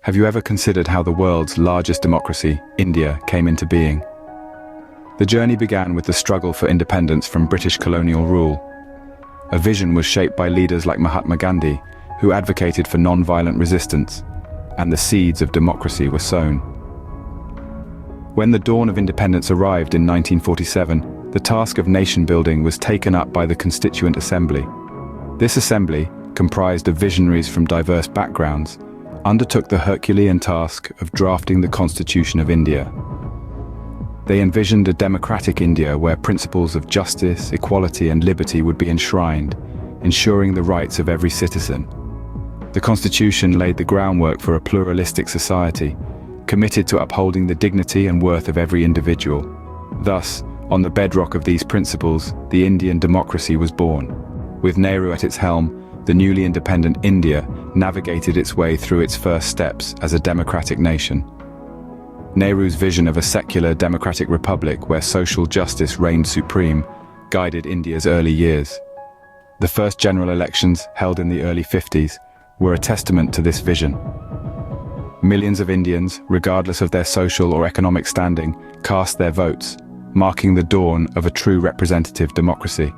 Have you ever considered how the world's largest democracy, India, came into being? The journey began with the struggle for independence from British colonial rule. A vision was shaped by leaders like Mahatma Gandhi, who advocated for non-violent resistance, and the seeds of democracy were sown. When the dawn of independence arrived in 1947, the task of nation-building was taken up by the Constituent Assembly. This assembly, comprised of visionaries from diverse backgrounds, undertook the Herculean task of drafting the Constitution of India. They envisioned a democratic India where principles of justice, equality, and liberty would be enshrined, ensuring the rights of every citizen. The Constitution laid the groundwork for a pluralistic society, committed to upholding the dignity and worth of every individual. Thus, on the bedrock of these principles, the Indian democracy was born. With Nehru at its helm, the newly independent India navigated its way through its first steps as a democratic nation. Nehru's vision of a secular democratic republic where social justice reigned supreme guided India's early years. The first general elections, held in the early 50s, were a testament to this vision. Millions of Indians, regardless of their social or economic standing, cast their votes, marking the dawn of a true representative democracy.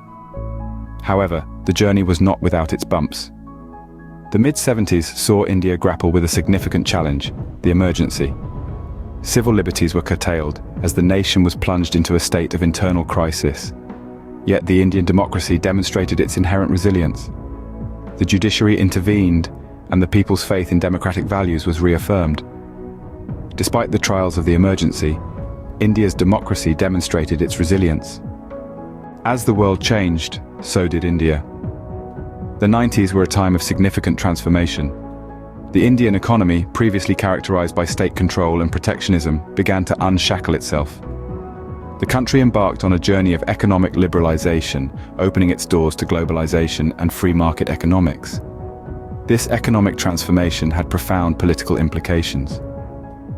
However, the journey was not without its bumps. The mid-70s saw India grapple with a significant challenge, the emergency. Civil liberties were curtailed as the nation was plunged into a state of internal crisis. Yet the Indian democracy demonstrated its inherent resilience. The judiciary intervened, and the people's faith in democratic values was reaffirmed. Despite the trials of the emergency, India's democracy demonstrated its resilience. As the world changed, so did India. The 90s were a time of significant transformation. The Indian economy, previously characterized by state control and protectionism, began to unshackle itself. The country embarked on a journey of economic liberalization, opening its doors to globalization and free market economics. This economic transformation had profound political implications.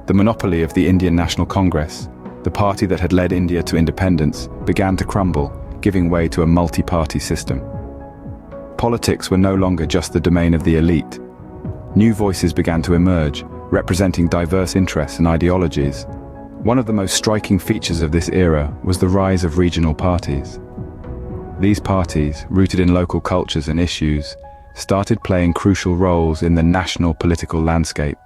The monopoly of the Indian National Congress, the party that had led India to independence, began to crumble, giving way to a multi-party system. Politics were no longer just the domain of the elite. New voices began to emerge, representing diverse interests and ideologies. One of the most striking features of this era was the rise of regional parties. These parties, rooted in local cultures and issues, started playing crucial roles in the national political landscape.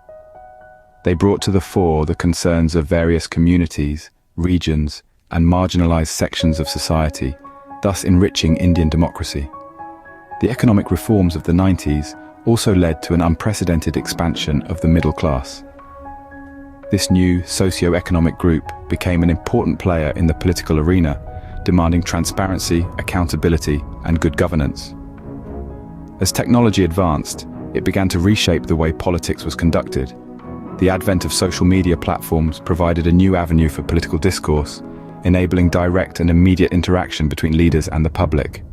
They brought to the fore the concerns of various communities, regions, and marginalized sections of society, thus enriching Indian democracy. The economic reforms of the 90s also led to an unprecedented expansion of the middle class. This new socio-economic group became an important player in the political arena, demanding transparency, accountability, and good governance. As technology advanced, it began to reshape the way politics was conducted. The advent of social media platforms provided a new avenue for political discourse, enabling direct and immediate interaction between leaders and the public.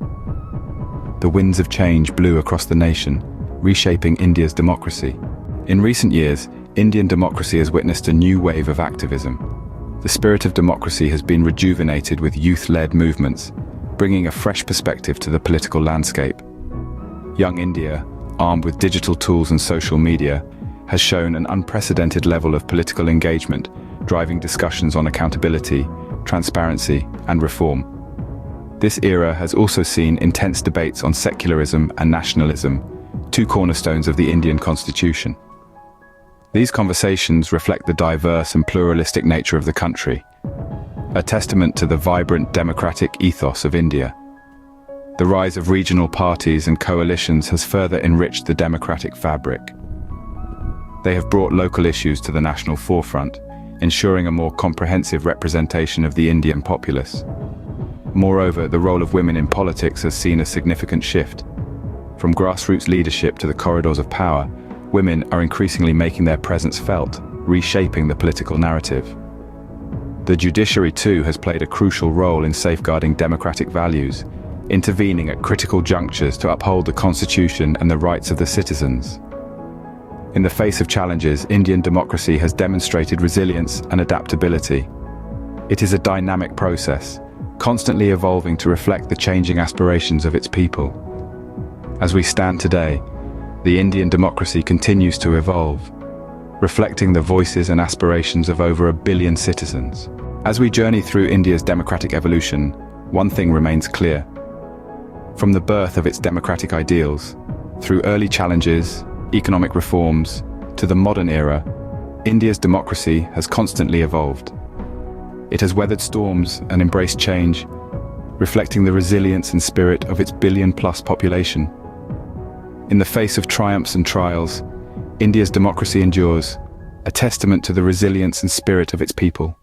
The winds of change blew across the nation, reshaping India's democracy. In recent years, Indian democracy has witnessed a new wave of activism. The spirit of democracy has been rejuvenated with youth-led movements, bringing a fresh perspective to the political landscape. Young India, armed with digital tools and social media, has shown an unprecedented level of political engagement, driving discussions on accountability, transparency, and reform. This era has also seen intense debates on secularism and nationalism, two cornerstones of the Indian constitution. These conversations reflect the diverse and pluralistic nature of the country, a testament to the vibrant democratic ethos of India. The rise of regional parties and coalitions has further enriched the democratic fabric. They have brought local issues to the national forefront, ensuring a more comprehensive representation of the Indian populace. Moreover, the role of women in politics has seen a significant shift. From grassroots leadership to the corridors of power, women are increasingly making their presence felt, reshaping the political narrative. The judiciary too has played a crucial role in safeguarding democratic values, intervening at critical junctures to uphold the constitution and the rights of the citizens. In the face of challenges, Indian democracy has demonstrated resilience and adaptability. It is a dynamic process, constantly evolving to reflect the changing aspirations of its people. As we stand today, the Indian democracy continues to evolve. reflecting the voices and aspirations of over 1 billion citizens. As we journey through India's democratic evolution, one thing remains clear. From the birth of its democratic ideals, through early challenges, economic reforms, to the modern era, India's democracy has constantly evolved. It has weathered storms and embraced change, reflecting the resilience and spirit of its billion-plus population. In the face of triumphs and trials, India's democracy endures, a testament to the resilience and spirit of its people.